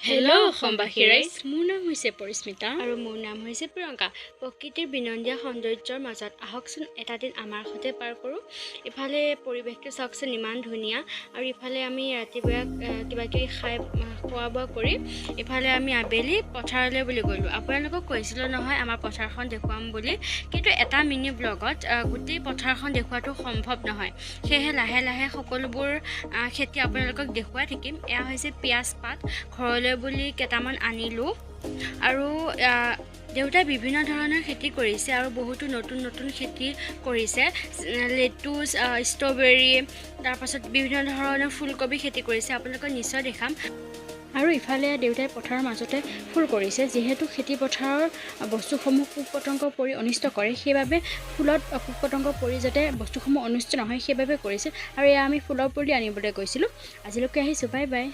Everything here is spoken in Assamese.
হেল্ল' অসমবাসী ৰাইজ, মোৰ নাম হৈছে পৰিস্মিতা আৰু মোৰ নাম হৈছে প্ৰিয়ংকা। প্ৰকৃতিৰ বিনন্দীয়া সৌন্দৰ্যৰ মাজত আহকচোন এটা দিন আমাৰ সৈতে পাৰ কৰোঁ। ইফালে পৰিৱেশটো চাওকচোন ইমান ধুনীয়া, আৰু ইফালে আমি ৰাতিপুৱা কিবাকিবি খাই খোৱা বোৱা কৰি ইফালে আমি আবেলি পথাৰলৈ বুলি গ'লোঁ। আপোনালোকক কৈছিলোঁ নহয় আমাৰ পথাৰখন দেখুৱাম বুলি, কিন্তু এটা মিনি ব্লগত গোটেই পথাৰখন দেখুৱাটো সম্ভৱ নহয়। সেয়েহে লাহে লাহে সকলোবোৰ খেতি আপোনালোকক দেখুৱাই থাকিম। এয়া হৈছে পিঁয়াজ পাত, ঘৰলৈ বুলি কেইটামান আনিলোঁ। আৰু দেউতাই বিভিন্ন ধৰণৰ খেতি কৰিছে আৰু বহুতো নতুন নতুন খেতি কৰিছে। লেটুচ, ষ্ট্ৰবেৰী, তাৰপাছত বিভিন্ন ধৰণৰ ফুলকবি খেতি কৰিছে, আপোনালোকক নিশ্চয় দেখাম। আৰু ইফালে দেউতাই পথাৰৰ মাজতে ফুল কৰিছে। যিহেতু খেতি পথাৰৰ বস্তুসমূহ পোক পতংগ পৰি অনিষ্ট কৰে, সেইবাবে ফুলত পোক পতংগ পৰি যাতে বস্তুসমূহ অনিষ্ট নহয় সেইবাবে কৰিছে। আৰু এয়া আমি ফুলৰ পুলি আনিবলৈ গৈছিলোঁ। আজিলৈকে আহিছোঁ, বাই বাই।